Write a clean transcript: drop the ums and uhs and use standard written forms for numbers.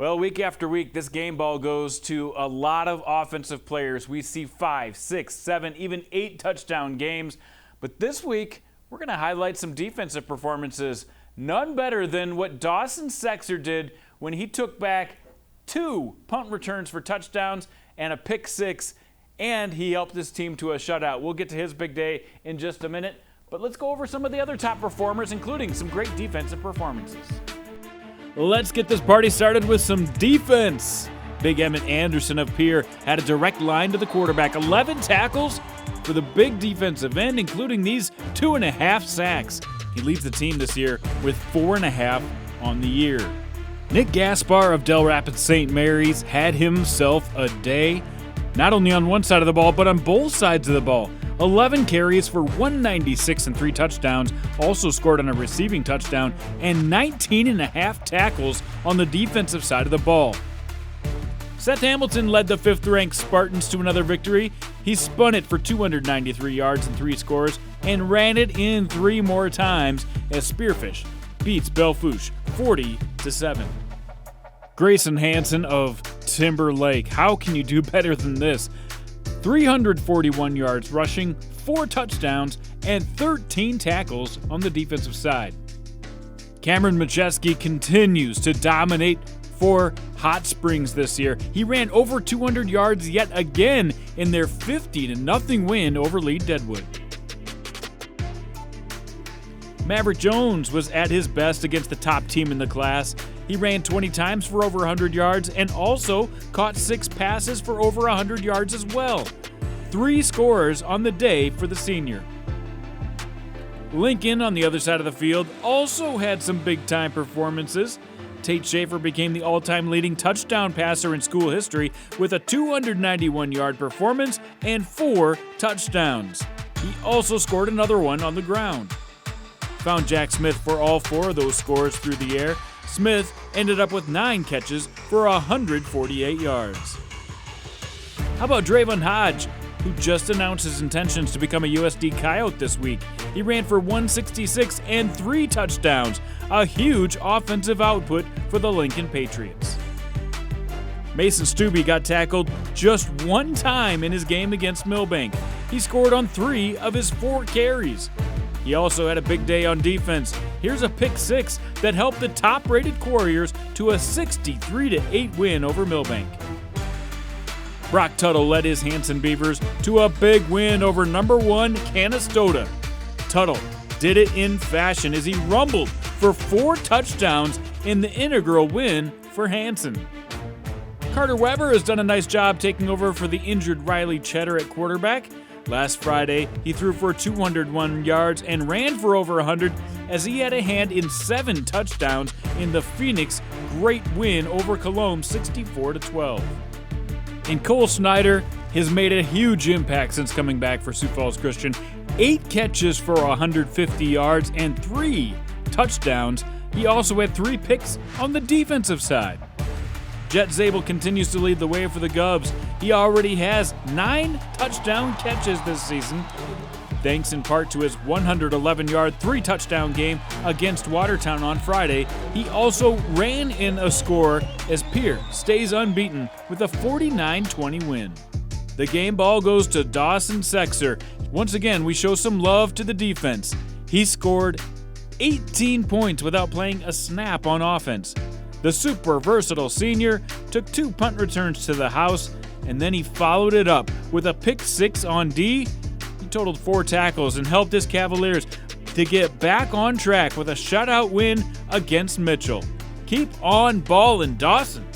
Well, week after week, this game ball goes to a lot of offensive players. We see 5, 6, 7, even 8 touchdown games. But this week, we're going to highlight some defensive performances. None better than what Dawson Suter did when he took back 2 punt returns for touchdowns and a pick 6, and he helped his team to a shutout. We'll get to his big day in just a minute. But let's go over some of the other top performers, including some great defensive performances. Let's get this party started with some defense. Big Emmett Anderson of Pierre had a direct line to the quarterback. 11 tackles for the big defensive end, including these 2.5 sacks. He leads the team this year with 4.5 on the year. Nick Gaspar of Dell Rapids St. Mary's had himself a day, not only on one side of the ball, but on both sides of the ball. 11 carries for 196 and 3 touchdowns, also scored on a receiving touchdown, and 19.5 tackles on the defensive side of the ball. Seth Hamilton led the 5th-ranked Spartans to another victory. He spun it for 293 yards and 3 scores and ran it in 3 more times as Spearfish beats Belfouche 40-7. Grayson Hansen of Timber Lake. How can you do better than this? 341 yards rushing, 4 touchdowns, and 13 tackles on the defensive side. Camron Machieski continues to dominate for Hot Springs this year. He ran over 200 yards yet again in their 50-0 win over Lead Deadwood. Maverick Jones was at his best against the top team in the class. He ran 20 times for over 100 yards and also caught 6 passes for over 100 yards as well. 3 scores on the day for the senior. Lincoln, on the other side of the field, also had some big-time performances. Tate Schaefer became the all-time leading touchdown passer in school history with a 291-yard performance and 4 touchdowns. He also scored another one on the ground. Found Jack Smith for all 4 of those scores through the air. Smith ended up with 9 catches for 148 yards. How about Drayvon Hodge, who just announced his intentions to become a USD Coyote this week? He ran for 166 and 3 touchdowns, a huge offensive output for the Lincoln Patriots. Mason Stubbe got tackled just 1 time in his game against Milbank. He scored on 3 of his 4 carries. He also had a big day on defense. Here's a pick 6 that helped the top-rated Warriors to a 63-8 win over Milbank. Brock Tuttle led his Hanson Beavers to a big win over number 1 Canastota. Tuttle did it in fashion as he rumbled for 4 touchdowns in the integral win for Hanson. Karter Weber has done a nice job taking over for the injured Riley Cheddar at quarterback. Last Friday, he threw for 201 yards and ran for over 100 as he had a hand in 7 touchdowns in the Phoenix great win over Cologne 64-12. And Cole Snyder has made a huge impact since coming back for Sioux Falls Christian. 8 catches for 150 yards and 3 touchdowns. He also had 3 picks on the defensive side. Jett Zabel continues to lead the way for the Gubs. He already has 9 touchdown catches this season, thanks in part to his 111-yard, 3-touchdown game against Watertown on Friday. He also ran in a score as Pierre stays unbeaten with a 49-20 win. The game ball goes to Dawson Suter. Once again, we show some love to the defense. He scored 18 points without playing a snap on offense. The super versatile senior took 2 punt returns to the house, and then he followed it up with a pick 6 on D. He totaled 4 tackles and helped his Cavaliers to get back on track with a shutout win against Mitchell. Keep on ballin', Dawson.